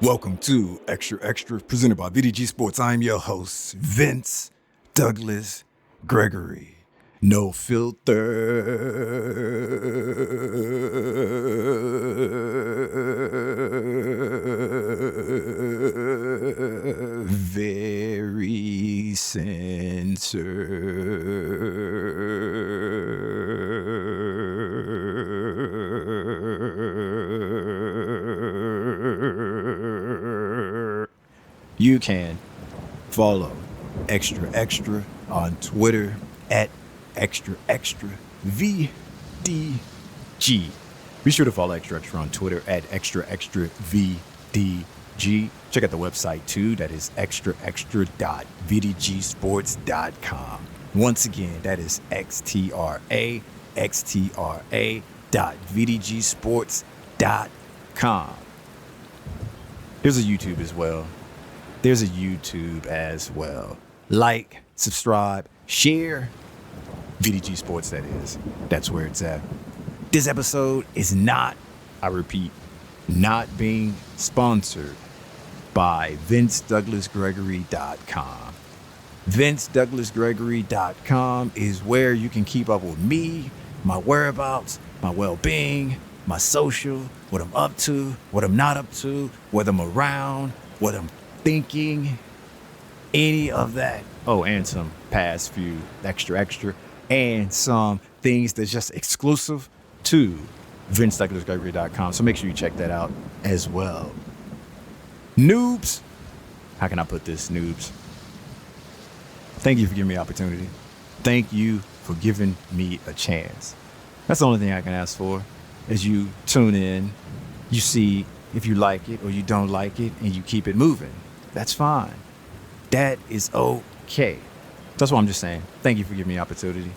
Welcome to Xtra presented by VDG Sports. I am your host, Vince Douglas Gregory. No filter, very censored. You can follow Xtra on Twitter at Xtra VDG. Be sure to follow Xtra on Twitter at Xtra VDG. Check out the website too. That is xtra.vdgsports.com. Once again, that is xtra.vdgsports.com. There's a YouTube as well. Like, subscribe, share. VDG Sports, that is. That's where it's at. This episode is not, I repeat, not being sponsored by VinceDouglasGregory.com. VinceDouglasGregory.com is where you can keep up with me, my whereabouts, my well-being, my social, what I'm up to, what I'm not up to, whether I'm around, what I'm thinking, any of that. Oh, and some past few extra, and some things that's just exclusive to VinceDouglasGregory.com. So make sure you check that out as well. Noobs. How can I put this, noobs? Thank you for giving me the opportunity. Thank you for giving me a chance. That's the only thing I can ask for. As you tune in, you see if you like it or you don't like it, and you keep it moving. That's fine. That is okay. That's what I'm just saying. Thank you for giving me the opportunity.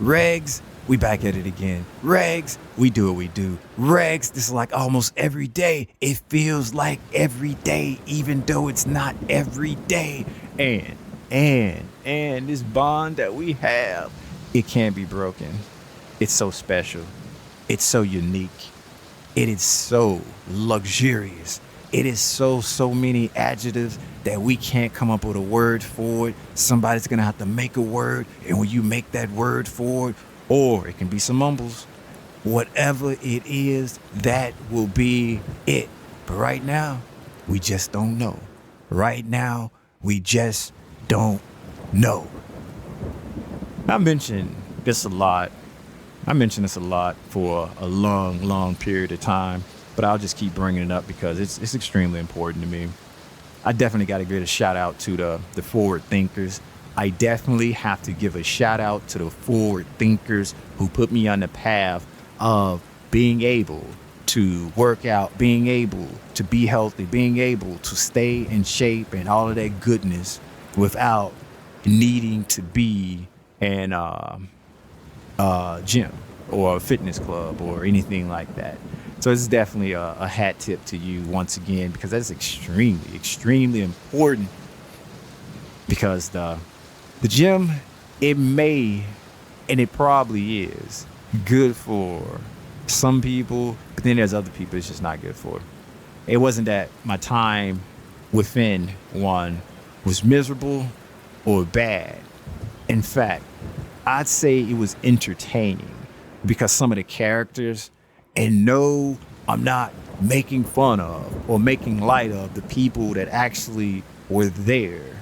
Regs, we back at it again. Regs, we do what we do. Regs, this is like almost every day. It feels like every day, even though it's not every day. And this bond that we have, it can't be broken. It's so special. It's so unique. It is so luxurious. It is so many adjectives that we can't come up with a word for it. Somebody's going to have to make a word. And when you make that word for it, or it can be some mumbles, whatever it is, that will be it. But right now, we just don't know. Right now, we just don't know. I mention this a lot for a long period of time, but I'll just keep bringing it up because it's extremely important to me. I definitely got to give a shout out to the forward thinkers. I definitely have to give a shout out to the forward thinkers who put me on the path of being able to work out, being able to be healthy, being able to stay in shape and all of that goodness without needing to be in gym or a fitness club or anything like that. So it's definitely a hat tip to you once again, because that's extremely important, because the gym, it may, and it probably is good for some people, but then there's other people it's just not good for. It wasn't that my time within one was miserable or bad. In fact, I'd say it was entertaining, because some of the characters, and no, I'm not making fun of or making light of the people that actually were there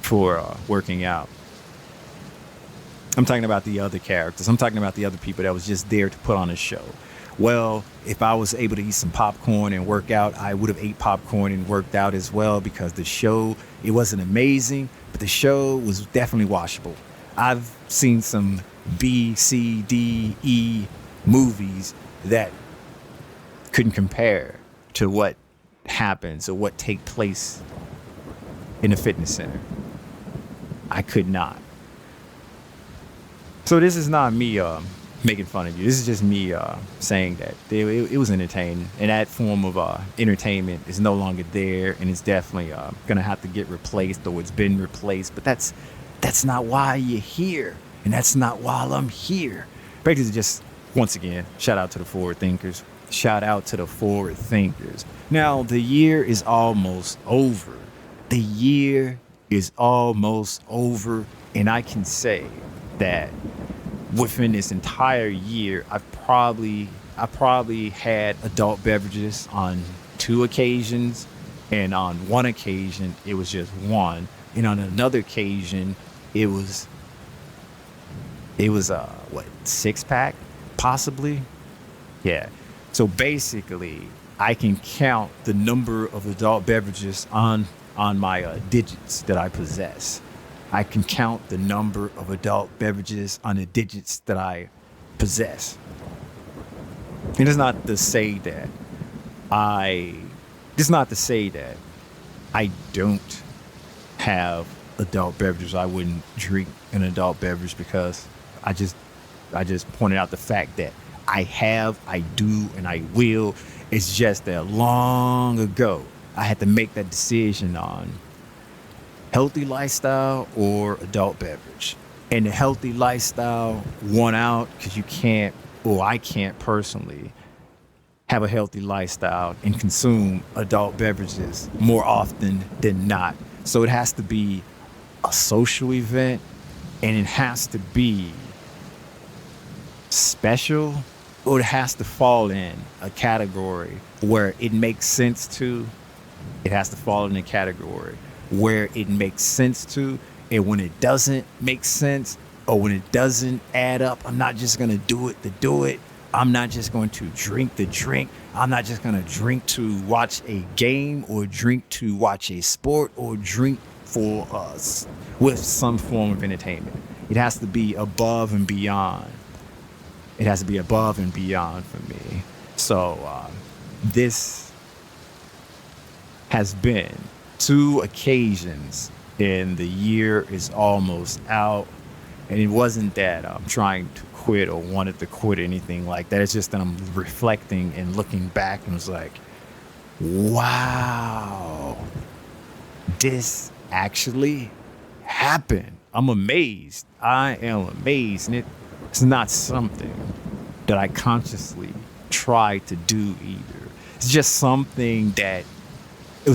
for working out. I'm talking about the other characters. I'm talking about the other people that was just there to put on a show. Well, if I was able to eat some popcorn and work out, I would have ate popcorn and worked out as well, because the show, it wasn't amazing, but the show was definitely watchable. I've seen some B, C, D, E movies that couldn't compare to what happens or what take place in a fitness center. I could not. So this is not me making fun of you. This is just me saying that it was entertaining, and that form of entertainment is no longer there, and it's definitely gonna have to get replaced, or it's been replaced. But that's not why you're here, and that's not why I'm here. Basically, just once again, shout out to the forward thinkers. Shout out to the forward thinkers. Now, the year is almost over. The year is almost over. And I can say that within this entire year, I probably had adult beverages on 2 occasions. And on one occasion, it was just one. And on another occasion, it was, what, 6 pack, possibly? Yeah. So basically, I can count the number of adult beverages on my digits that I possess. I can count the number of adult beverages on the digits that I possess. And it's not to say that I, it's not to say that I don't have adult beverages. I wouldn't drink an adult beverage because I just pointed out the fact that I do, and I will. It's just that long ago, I had to make that decision on healthy lifestyle or adult beverage. And the healthy lifestyle won out because you can't, or I can't personally, have a healthy lifestyle and consume adult beverages more often than not. So it has to be a social event, and it has to be special, or it has to fall in a category where it makes sense to. It has to fall in a category where it makes sense to. And when it doesn't make sense, or when it doesn't add up, I'm not just going to do it to do it. I'm not just going to drink the drink. I'm not just going to drink to watch a game, or drink to watch a sport, or drink for us with some form of entertainment. It has to be above and beyond. It has to be above and beyond for me. So this has been 2 occasions, and the year is almost out. And it wasn't that I'm trying to quit or wanted to quit or anything like that. It's just that I'm reflecting and looking back, and it's like, wow, this actually happened. I'm amazed. I am amazed. And it's not something that I consciously try to do either. It's just something that it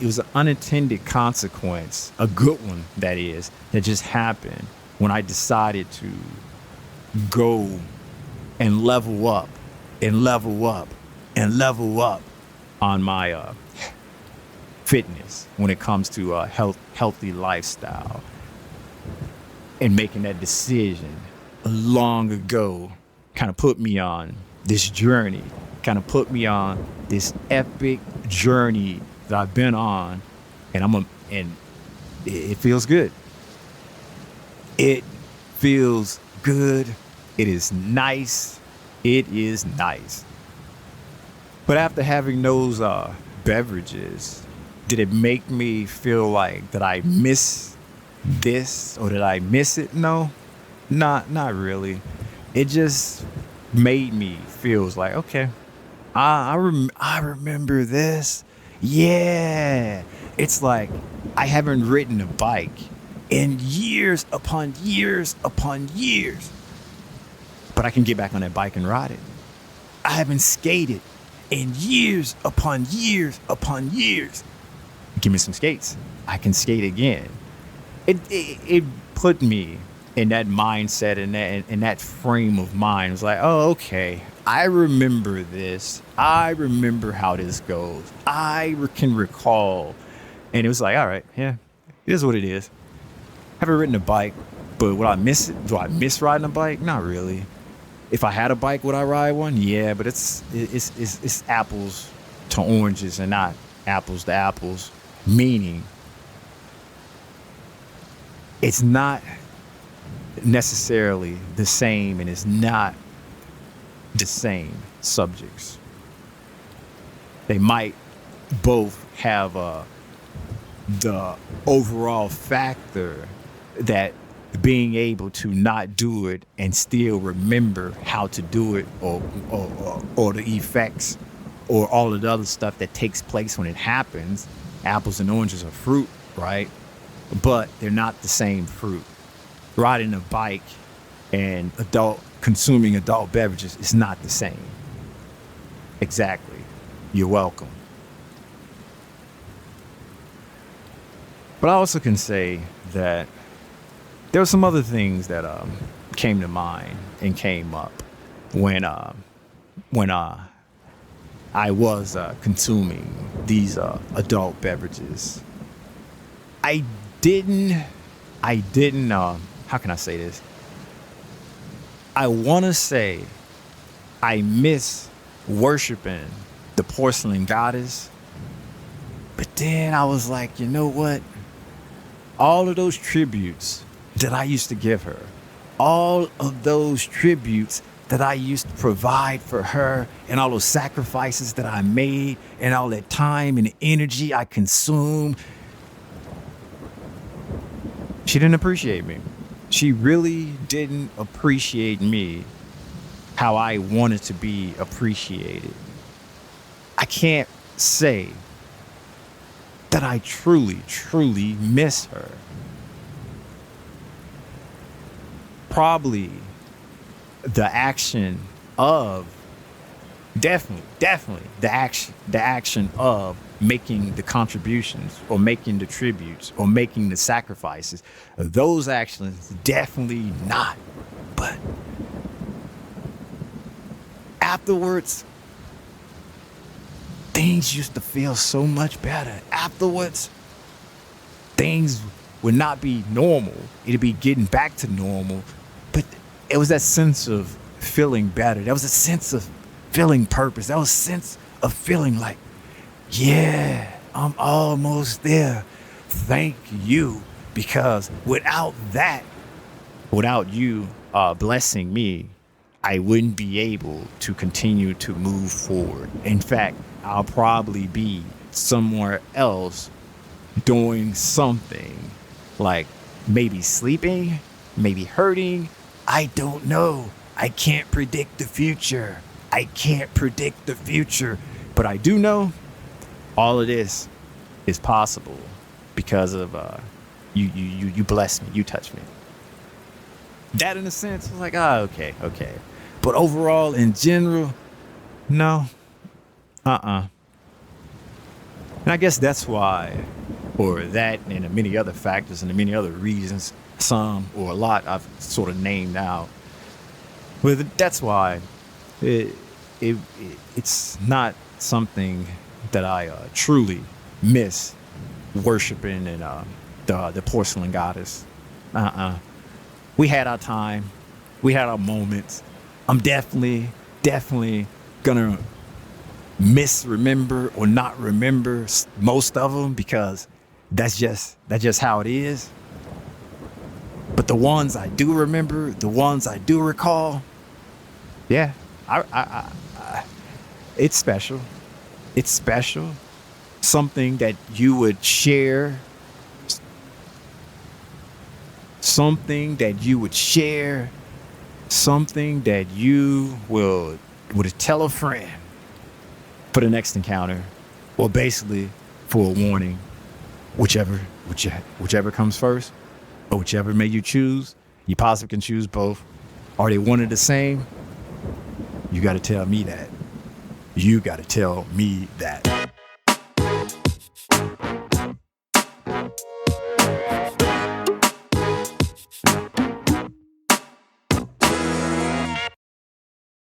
was an unintended consequence, a good one that is, that just happened when I decided to go and level up and level up and level up on my fitness when it comes to a healthy lifestyle. And making that decision long ago kind of put me on this journey, kind of put me on this epic journey that I've been on, and it feels good. It feels good. It is nice. It is nice. But after having those beverages, did it make me feel like that I miss this, or did I miss it? No, not really. It just made me feel like, okay, I remember this. Yeah, it's like I haven't ridden a bike in years upon years upon years, but I can get back on that bike and ride it. I haven't skated in years upon years upon years. Give me some skates, I can skate again. It put me in that mindset and in that frame of mind. It was like, oh, okay, I remember this. I remember how this goes. I can recall. And it was like, all right, yeah, it is what it is. Haven't ridden a bike, but would I miss it? Do I miss riding a bike? Not really. If I had a bike, would I ride one? Yeah, but it's apples to oranges and not apples to apples. Meaning, it's not necessarily the same, and it's not the same subjects. They might both have the overall factor that being able to not do it and still remember how to do it, or the effects, or all of the other stuff that takes place when it happens. Apples and oranges are fruit, right? But they're not the same fruit. Riding a bike and consuming adult beverages is not the same. Exactly. You're welcome. But I also can say that there were some other things that came to mind and came up when I was consuming these adult beverages. I didn't. How can I say this? I want to say I miss worshiping the porcelain goddess, but then I was like, you know what? All of those tributes that I used to give her, all of those tributes that I used to provide for her, and all those sacrifices that I made, and all that time and energy I consumed, she didn't appreciate me. She really didn't appreciate me how I wanted to be appreciated. I can't say that I truly, truly miss her. Probably the action of definitely the action of making the contributions or making the tributes or making the sacrifices, those actions definitely not. But afterwards, things used to feel so much better. Afterwards, things would not be normal. It'd be getting back to normal. But it was that sense of feeling better. There was a sense of feeling purpose. That was a sense of feeling like, yeah, I'm almost there. Thank you. Because without that, without you blessing me, I wouldn't be able to continue to move forward. In fact, I'll probably be somewhere else doing something, like maybe sleeping, maybe hurting. I don't know. I can't predict the future. I can't predict the future. But I do know all of this is possible because of you blessed me. You touched me. That in a sense was like, okay. But overall, in general, no. And I guess that's why, or that and many other factors and many other reasons, some or a lot I've sort of named out. But that's why it's not something that I truly miss worshiping and the porcelain goddess. We had our time. We had our moments. I'm definitely gonna misremember or not remember most of them because that's just how it is. But the ones I do remember, the ones I do recall, yeah, I it's special. It's special. Something that you would share. Something that you would share. Something that you would tell a friend for the next encounter, or basically for a warning, whichever comes first, or whichever may you choose. You possibly can choose both. Are they one and the same? You got to tell me that. You got to tell me that.